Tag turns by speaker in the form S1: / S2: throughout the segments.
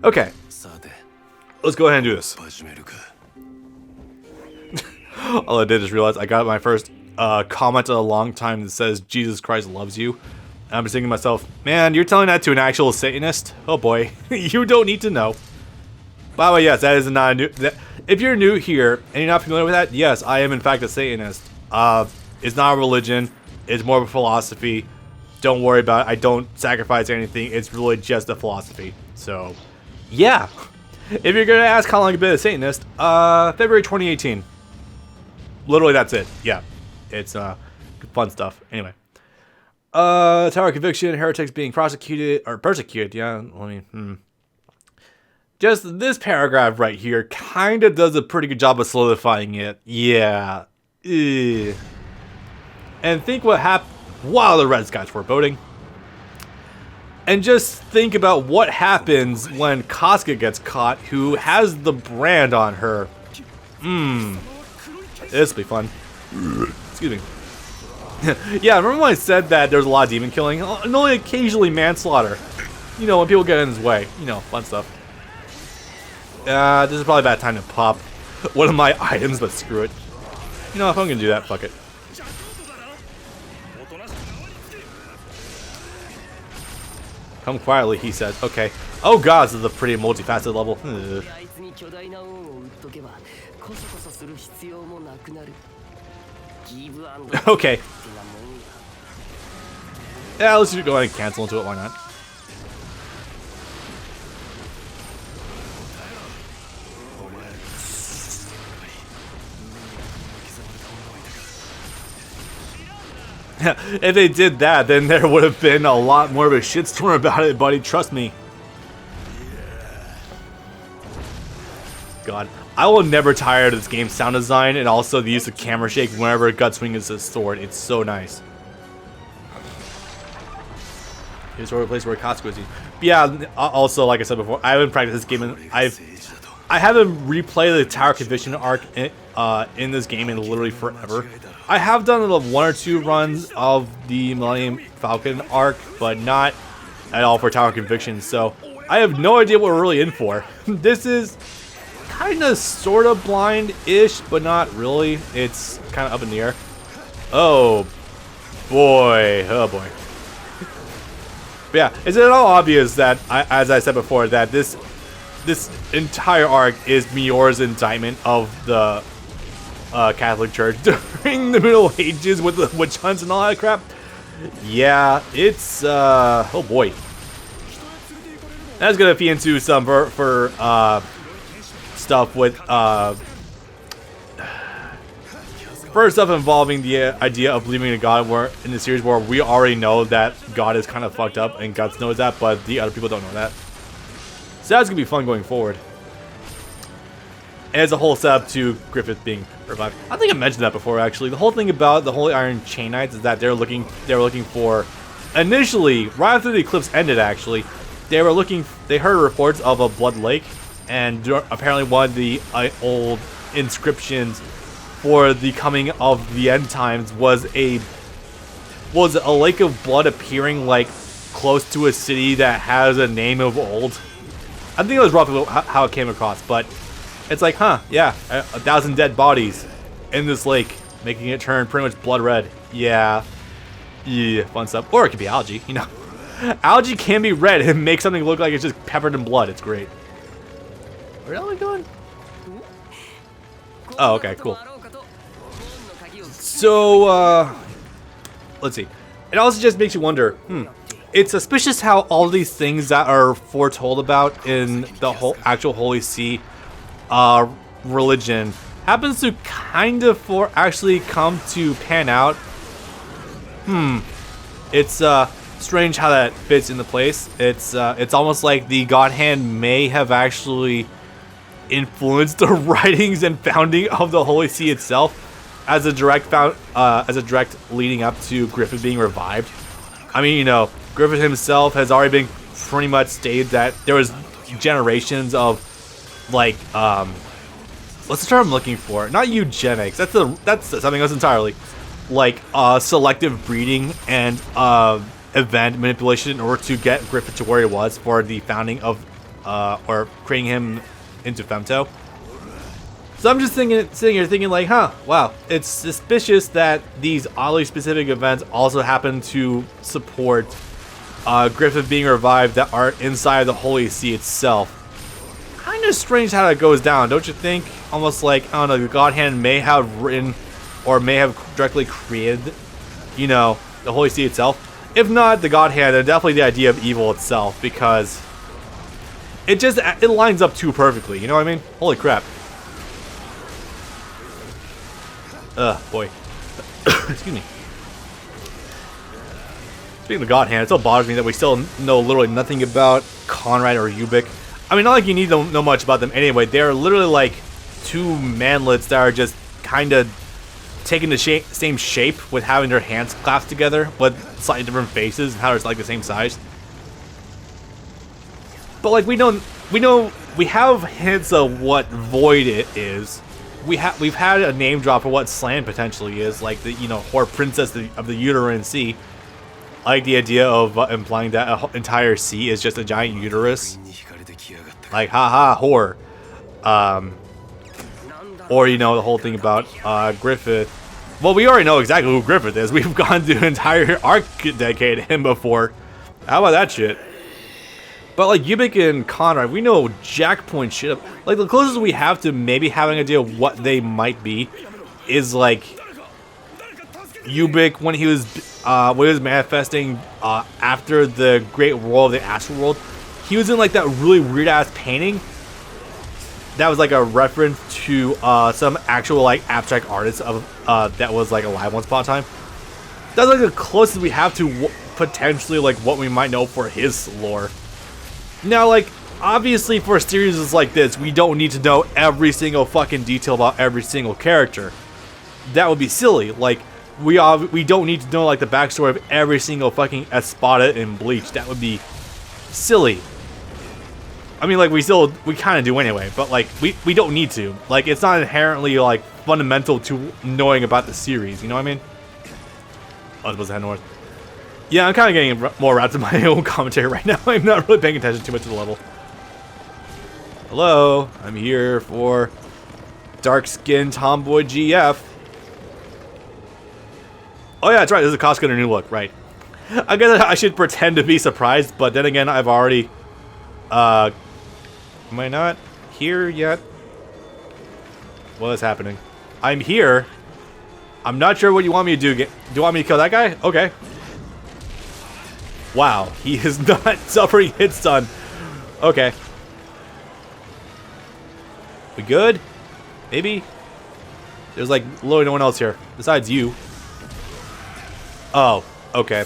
S1: Okay, let's go ahead and do this. All I did is realize I got my first comment in a long time that says Jesus Christ loves you. And I'm just thinking to myself, man, you're telling that to an actual Satanist? Oh boy, you don't need to know. By the way, yes, that is not a new. If you're new here and you're not familiar with that, yes, I am in fact a Satanist. It's not a religion. It's more of a philosophy. Don't worry about it. I don't sacrifice anything. It's really just a philosophy. So, yeah. If you're gonna ask how long I've been a Satanist, February 2018. Literally, that's it. Yeah, it's fun stuff. Anyway, Tower of Conviction, heretics being prosecuted or persecuted. Yeah, I mean, just this paragraph right here kind of does a pretty good job of solidifying it. Yeah. Ugh. And think what happened while the Red Skies were voting. And just think about what happens when Casca gets caught, who has the brand on her. This'll be fun. Excuse me. Yeah, remember when I said that there's a lot of demon killing? And only occasionally manslaughter. You know, when people get in his way. You know, fun stuff. This is probably a bad time to pop one of my items, but screw it. You know, if I'm gonna do that, fuck it. Come quietly, he says. Okay. Oh god, this is a pretty multifaceted level. Ugh. Okay. Yeah, let's just go ahead and cancel into it, why not? If they did that, then there would have been a lot more of a shitstorm about it, buddy. Trust me. God, I will never tire of this game's sound design and also the use of camera shake whenever Gut swings his sword. It's so nice. Here's a place where Casca is. Yeah. Also, like I said before, I haven't practiced this game, and I haven't replayed the Tower Conviction arc in this game in literally forever. I have done one or two runs of the Millennium Falcon arc, but not at all for Tower Conviction, so I have no idea what we're really in for. This is kind of sort of blind-ish, but not really. It's kind of up in the air. Oh boy, oh boy. But yeah, is it at all obvious that, as I said before, that this entire arc is Mior's indictment of the Catholic Church during the Middle Ages with the witch hunts and all that crap? Yeah, it's oh boy. That's gonna feed into some for stuff with first stuff involving the idea of believing in God, where in the series where we already know that God is kind of fucked up and Guts knows that, but the other people don't know that. So that's gonna be fun going forward. And it's a whole setup to Griffith being revived. I think I mentioned that before, actually. The whole thing about the Holy Iron Chain Knights is that they were looking for, initially, right after the eclipse ended, actually, they heard reports of a blood lake, and apparently one of the old inscriptions for the coming of the end times was a lake of blood appearing like close to a city that has a name of old. I think it was roughly how it came across, but it's like, huh, yeah, 1,000 dead bodies in this lake, making it turn pretty much blood red. Yeah, fun stuff. Or it could be algae, you know. Algae can be red and make something look like it's just peppered in blood. It's great. Where are we going? Oh, okay, cool. So, let's see. It also just makes you wonder, it's suspicious how all these things that are foretold about in the whole actual Holy See religion happens to kind of actually come to pan out. It's strange how that fits into place. It's almost like the God Hand may have actually influenced the writings and founding of the Holy See itself as a direct leading up to Griffith being revived. I mean, you know, Griffith himself has already been pretty much stated that there was generations of like what's the term I'm looking for? Not eugenics. That's something else entirely. Like selective breeding and event manipulation in order to get Griffith to where he was for the founding of or creating him into femto. So I'm just sitting here thinking like, huh, wow, it's suspicious that these oddly specific events also happen to support Griffith being revived that are inside the Holy See itself. Kind of strange how that goes down, don't you think? Almost like, I don't know, the God Hand may have written or may have directly created, you know, the Holy See itself. If not the God Hand, then definitely the idea of evil itself, because it lines up too perfectly, you know what I mean? Holy crap. Boy. Excuse me. Speaking of God Hand, it still bothers me that we still know literally nothing about Conrad or Ubik. I mean, not like you need to know much about them anyway. They're literally like two manlets that are just kind of taking the same shape with having their hands clasped together, but slightly different faces and how it's like the same size. But like we have hints of what Void it is. We've had a name drop for what Slan potentially is, like the Whore Princess of the Uterine Sea. I like the idea of implying that an entire sea is just a giant uterus. Like, haha, whore. Or, the whole thing about Griffith. Well, we already know exactly who Griffith is. We've gone through an entire arc dedicated to him before. How about that shit? But, like, Ubik and Conrad, we know jack point shit. Like, the closest we have to maybe having an idea of what they might be is, like, Ubik when he was manifesting after the Great War of the Astral World. He was in like that really weird ass painting that was like a reference to some actual like abstract artist of that was like alive once upon a time. That's like the closest we have to potentially like what we might know for his lore. Now, like, obviously for a series like this, we don't need to know every single fucking detail about every single character. That would be silly. Like, we don't need to know like the backstory of every single fucking Espada in Bleach. That would be silly. I mean, like, we kind of do anyway, but like we don't need to. Like, it's not inherently like fundamental to knowing about the series. You know what I mean? I was supposed to head north. Yeah, I'm kind of getting more wrapped in my own commentary right now. I'm not really paying attention too much to the level. Hello, I'm here for dark-skinned tomboy GF. Oh yeah, that's right. This is a Costco in a new look, right? I guess I should pretend to be surprised, but then again, I've already. Am I not here yet? What is happening? I'm here. I'm not sure what you want me to do. Do you want me to kill that guy? Okay. Wow, he is not suffering hit stun. Okay. We good? Maybe? There's like literally no one else here besides you. Oh, okay.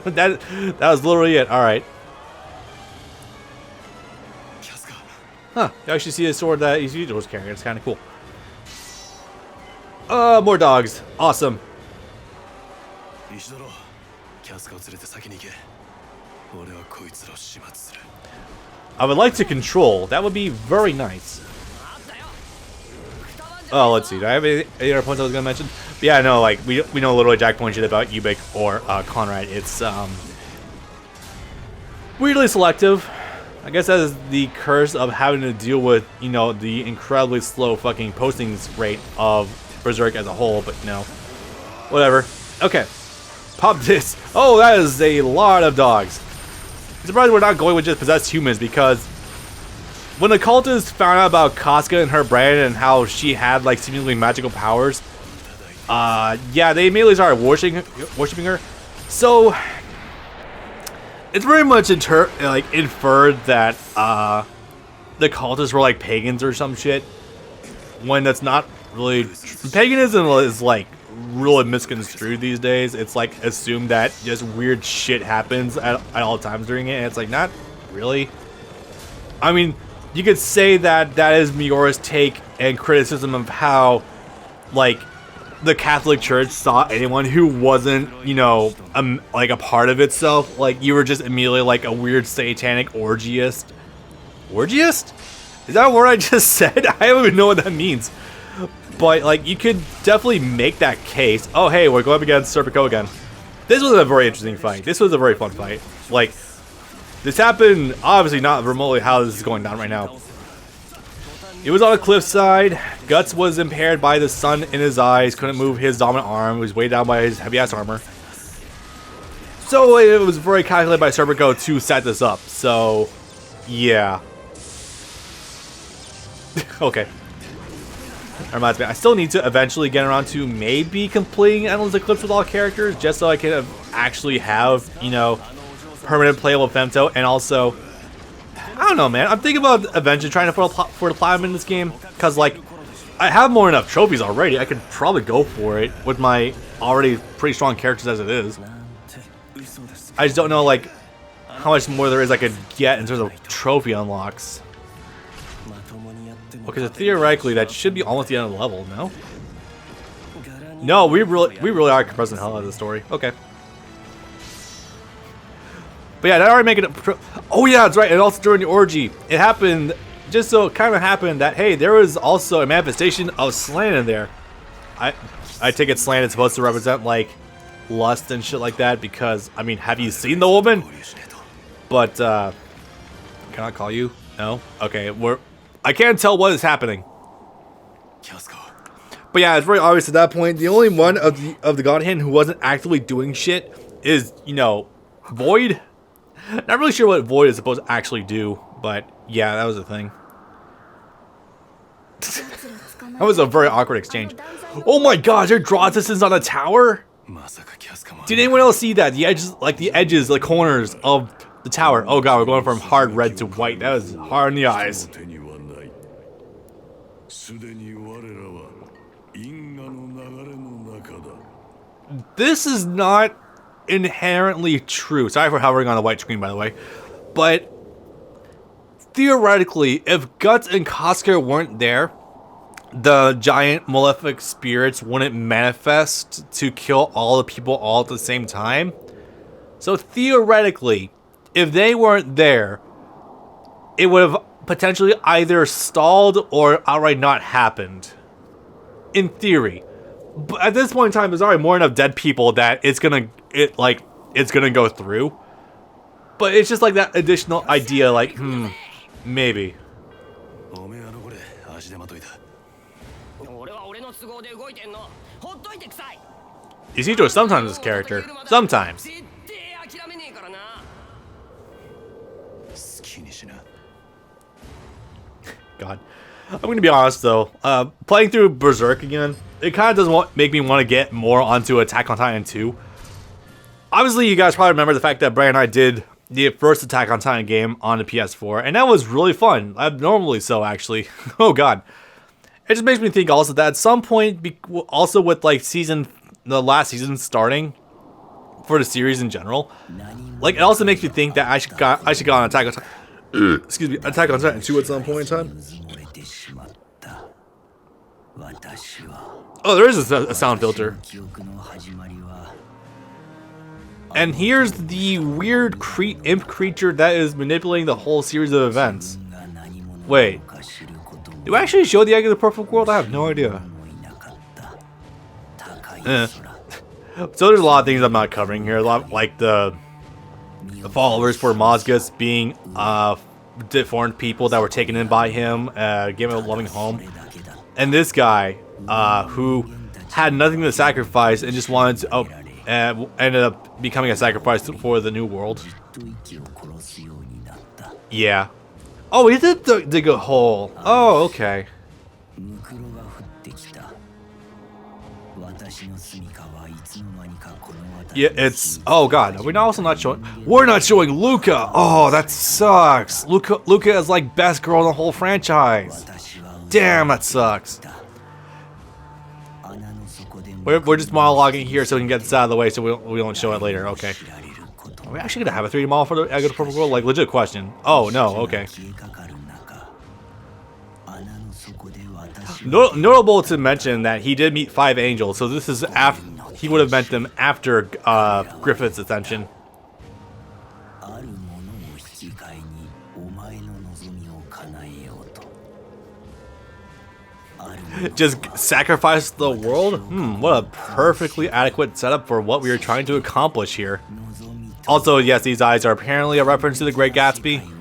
S1: that was literally it. All right. Huh. You actually see the sword that Izuto was carrying. It's kind of cool. More dogs. Awesome. I would like to control. That would be very nice. Oh, let's see. Do I have any other points I was gonna mention? But yeah, no, like we know literally jack point shit about Ubik or Conrad. It's weirdly selective. I guess that is the curse of having to deal with, the incredibly slow fucking posting rate of Berserk as a whole, but no. Whatever. Okay. Pop this. Oh, that is a lot of dogs. I'm surprised we're not going with just possessed humans, because when the cultists found out about Casca and her brand and how she had like seemingly magical powers, yeah, they immediately started worshiping her. So it's very much inferred that the cultists were like pagans or some shit, when that's not really. Paganism is like really misconstrued these days. It's like assumed that just weird shit happens at all times during it, and it's like not really. I mean, you could say that is Miura's take and criticism of how, like, the Catholic Church saw anyone who wasn't, like a part of itself. Like, you were just immediately like a weird satanic orgiast. Orgiast? Is that a word I just said? I don't even know what that means. But, like, you could definitely make that case. Oh, hey, we're going up against Serpico again. This was a very interesting fight. This was a very fun fight. Like, This happened, obviously not remotely how this is going down right now. It was on a cliffside. Guts was impaired by the sun in his eyes, couldn't move his dominant arm, was weighed down by his heavy-ass armor. So it was very calculated by Serpico to set this up, so yeah. Okay. That reminds me, I still need to eventually get around to maybe completing Endless Eclipse with all characters, just so I can actually have, you know, permanent playable Femto, and also, I don't know, man. I'm thinking about eventually trying to for the platinum in this game, because, like, I have more enough trophies already. I could probably go for it with my already pretty strong characters as it is. I just don't know, like, how much more there is I could get in terms of trophy unlocks. Okay, so theoretically, that should be almost the end of the level, no? No, we really are compressing the hell out of the story. Okay. But yeah, that already making it. Oh yeah, that's right. And also during the orgy, it happened. Just so it kind of happened that hey, there was also a manifestation of slant in there. I take it slant is supposed to represent like lust and shit like that because I mean, have you seen the woman? But can I call you? No. Okay, I can't tell what is happening. But yeah, it's very obvious at that point. The only one of the Godhand who wasn't actively doing shit is, you know, Void. Not really sure what Void is supposed to actually do, but yeah, that was a thing. That was a very awkward exchange. Oh my god, there are draw distance on a tower? Did anyone else see that? The edges, the corners of the tower. Oh god, we're going from hard red to white. That was hard in the eyes. This is not inherently true. Sorry for hovering on the white screen, by the way. But theoretically, if Guts and Kosker weren't there, the giant malefic spirits wouldn't manifest to kill all the people all at the same time. So theoretically, if they weren't there, it would have potentially either stalled or outright not happened. In theory. But at this point in time, there's already more enough dead people that it's gonna go through. But it's just like that additional idea, like, maybe. Isidro sometimes this character. Sometimes. God. I'm gonna be honest though, playing through Berserk again, it kind of doesn't make me want to get more onto Attack on Titan 2. Obviously, you guys probably remember the fact that Brad and I did the first Attack on Titan game on the PS4, and that was really fun, abnormally so actually. Oh god. It just makes me think also that at some point, also with like the last season starting for the series in general, like it also makes me think that I should go on Attack on Titan. Excuse me, Attack on Titan 2 at some point in time. Oh, there is a sound filter. And here's the weird imp creature that is manipulating the whole series of events. Wait. Do I actually show the Egg of the Perfect World? I have no idea. So there's a lot of things I'm not covering here. A lot like the followers for Mozgus being deformed people that were taken in by him, gave him a loving home. And this guy, who had nothing to sacrifice and just wanted to, ended up becoming a sacrifice for the new world. Yeah. Oh, he did dig a hole. Oh, okay. Yeah, it's... Oh, God. Are we also not showing... We're not showing Luca! Oh, that sucks. Luca is like best girl in the whole franchise. Damn, that sucks. We're just monologuing here so we can get this out of the way so we don't show it later. Okay. Are we actually going to have a 3D model for the Egg of the Perfect World? Like, legit question. Oh, no. Okay. Notable to mention that he did meet 5 angels, so this is after... He would have met them after Griffith's ascension. Just sacrifice the world? What a perfectly adequate setup for what we were trying to accomplish here. Also, yes, these eyes are apparently a reference to The Great Gatsby.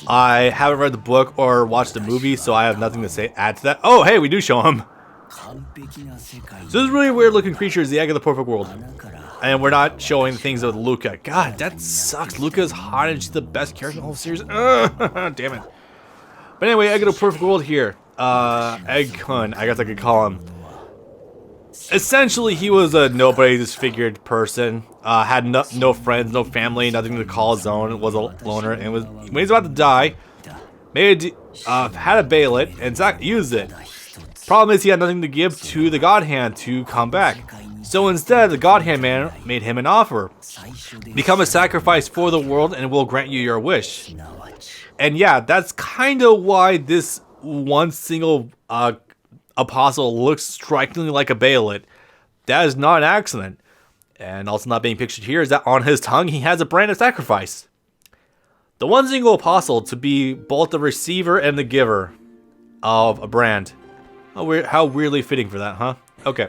S1: I haven't read the book or watched the movie, so I have nothing to say add to that. Oh, hey, we do show him. So this really weird looking creature is the egg of the perfect world. And we're not showing things with Luca. God, that sucks. Luca is hot and she's the best character in the whole series. Damn it. But anyway, egg of the perfect world here. Egg-kun, I guess I could call him. Essentially, he was a nobody disfigured person. Had no friends, no family, nothing to call his own. Was a loner, and was when he's about to die, had a bailet and used it. Problem is, he had nothing to give to the God Hand to come back. So instead, the God Hand man made him an offer: become a sacrifice for the world, and we'll grant you your wish. And yeah, that's kind of why this one single apostle looks strikingly like a bailet. That is not an accident. And also not being pictured here is that on his tongue he has a brand of sacrifice. The one single apostle to be both the receiver and the giver of a brand. How weirdly fitting for that, huh? Okay.